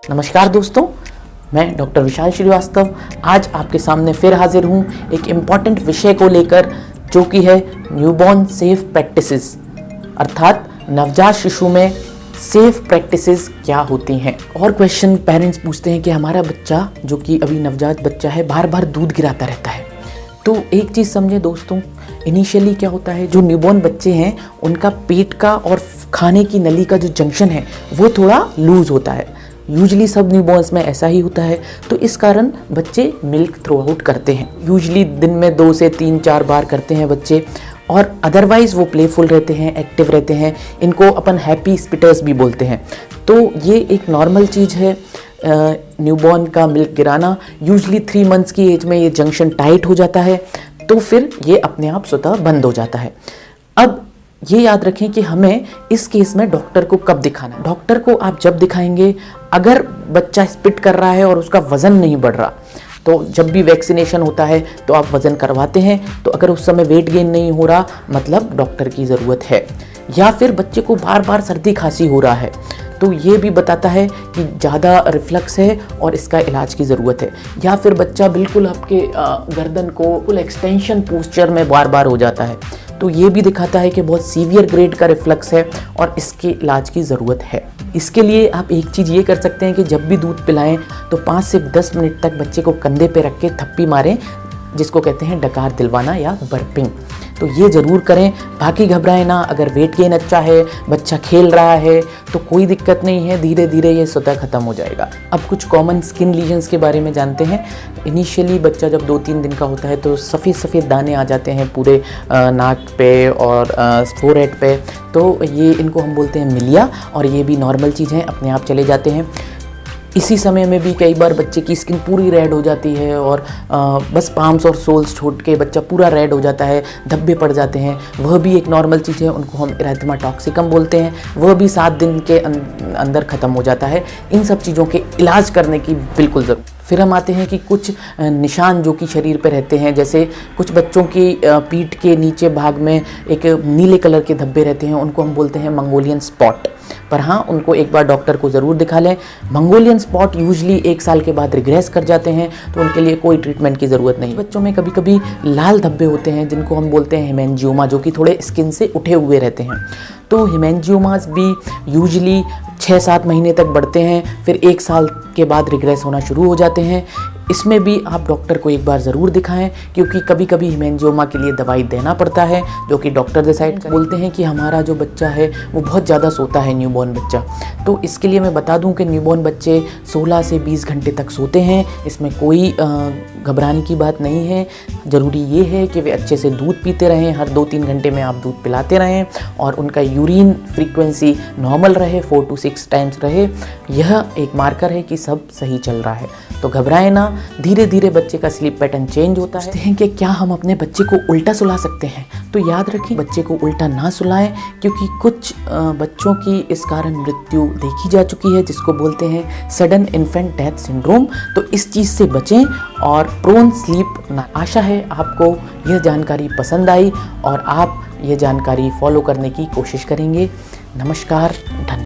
नमस्कार दोस्तों, मैं डॉक्टर विशाल श्रीवास्तव आज आपके सामने फिर हाजिर हूँ एक इम्पॉर्टेंट विषय को लेकर, जो कि है न्यूबॉर्न सेफ प्रैक्टिसेस, अर्थात नवजात शिशु में सेफ प्रैक्टिसेस क्या होती हैं। और क्वेश्चन पेरेंट्स पूछते हैं कि हमारा बच्चा जो कि अभी नवजात बच्चा है बार बार दूध गिराता रहता है। तो एक चीज़ समझे दोस्तों, इनिशियली क्या होता है, जो न्यूबॉर्न बच्चे हैं उनका पेट का और खाने की नली का जो जंक्शन है वो थोड़ा लूज होता है। यूजली सब न्यूबॉर्न्स में ऐसा ही होता है। तो इस कारण बच्चे मिल्क थ्रो आउट करते हैं। यूजली दिन में 2 से 3-4 बार करते हैं बच्चे, और अदरवाइज़ वो प्लेफुल रहते हैं, एक्टिव रहते हैं। इनको अपन हैप्पी स्पिटर्स भी बोलते हैं। तो ये एक नॉर्मल चीज़ है न्यूबॉर्न का मिल्क गिराना। यूजली 3 मंथ्स की एज में ये जंक्शन टाइट हो जाता है, तो फिर ये अपने आप स्वतः बंद हो जाता है। अब ये याद रखें कि हमें इस केस में डॉक्टर को कब दिखाना है। डॉक्टर को आप जब दिखाएंगे अगर बच्चा स्पिट कर रहा है और उसका वज़न नहीं बढ़ रहा। तो जब भी वैक्सीनेशन होता है तो आप वज़न करवाते हैं, तो अगर उस समय वेट गेन नहीं हो रहा मतलब डॉक्टर की ज़रूरत है। या फिर बच्चे को बार बार सर्दी खांसी हो रहा है, तो ये भी बताता है कि ज़्यादा रिफ्लक्स है और इसका इलाज की ज़रूरत है। या फिर बच्चा बिल्कुल आपके गर्दन को फुल एक्सटेंशन पोस्चर में बार बार हो जाता है, तो ये भी दिखाता है कि बहुत सीवियर ग्रेड का रिफ्लक्स है और इसके इलाज की ज़रूरत है। इसके लिए आप एक चीज़ ये कर सकते हैं कि जब भी दूध पिलाएं तो 5 से 10 मिनट तक बच्चे को कंधे पे रख के थप्पी मारें, जिसको कहते हैं डकार दिलवाना या बर्पिंग। तो ये ज़रूर करें। बाकी घबराएं ना। अगर वेट गेन अच्छा है, बच्चा खेल रहा है, तो कोई दिक्कत नहीं है, धीरे धीरे ये स्वतः ख़त्म हो जाएगा। अब कुछ कॉमन स्किन लीजन्स के बारे में जानते हैं। इनिशियली बच्चा जब 2-3 दिन का होता है तो सफ़ेद सफ़ेद दाने आ जाते हैं पूरे नाक पे और फोरहेड पे। तो ये इनको हम बोलते हैं मिलिया, और ये भी नॉर्मल चीज़ है, अपने आप चले जाते हैं। इसी समय में भी कई बार बच्चे की स्किन पूरी रेड हो जाती है और बस पाम्स और सोल्स छोड़ के बच्चा पूरा रेड हो जाता है, धब्बे पड़ जाते हैं। वह भी एक नॉर्मल चीज़ है, उनको हम इरेथमा टॉक्सिकम बोलते हैं। वह भी 7 दिन के अंदर ख़त्म हो जाता है। इन सब चीज़ों के इलाज करने की बिल्कुल ज़रूरत। फिर हम आते हैं कि कुछ निशान जो कि शरीर पर रहते हैं, जैसे कुछ बच्चों की पीठ के नीचे भाग में एक नीले कलर के धब्बे रहते हैं, उनको हम बोलते हैं मंगोलियन स्पॉट। पर हाँ, उनको एक बार डॉक्टर को ज़रूर दिखा लें। मंगोलियन स्पॉट यूजली 1 साल के बाद रिग्रेस कर जाते हैं, तो उनके लिए कोई ट्रीटमेंट की ज़रूरत नहीं। बच्चों में कभी कभी लाल धब्बे होते हैं जिनको हम बोलते हैं हेमेंजियोमा, जो कि थोड़े स्किन से उठे हुए रहते हैं। तो हेमेंजियोमास भी यूजली 6-7 महीने तक बढ़ते हैं, फिर 1 साल के बाद रिग्रेस होना शुरू हो जाते हैं। इसमें भी आप डॉक्टर को एक बार ज़रूर दिखाएं, क्योंकि कभी कभी हेमेंजियोमा के लिए दवाई देना पड़ता है, जो कि डॉक्टर डिसाइड कर। बोलते हैं कि हमारा जो बच्चा है वो बहुत ज़्यादा सोता है, न्यूबॉर्न बच्चा। तो इसके लिए मैं बता दूं कि न्यूबॉर्न बच्चे 16 से 20 घंटे तक सोते हैं। इसमें कोई घबराने की बात नहीं है। ज़रूरी ये है कि वे अच्छे से दूध पीते रहें, हर 2-3 घंटे में आप दूध पिलाते रहें, और उनका यूरिन फ्रीक्वेंसी नॉर्मल रहे, 4 to 6 टाइम्स रहे। यह एक मार्कर है कि सब सही चल रहा है। तो घबराएं ना, धीरे धीरे बच्चे का स्लीप पैटर्न चेंज होता है। सोचते हैं कि क्या हम अपने बच्चे को उल्टा सुला सकते हैं? तो याद रखें, बच्चे को उल्टा ना सुलाएं, क्योंकि कुछ बच्चों की इस कारण मृत्यु देखी जा चुकी है, जिसको बोलते हैं सडन इन्फेंट डेथ सिंड्रोम। तो इस चीज़ से बचें और प्रोन स्लीप ना। आशा है आपको यह जानकारी पसंद आई और आप यह जानकारी फॉलो करने की कोशिश करेंगे। नमस्कार, धन्यवाद।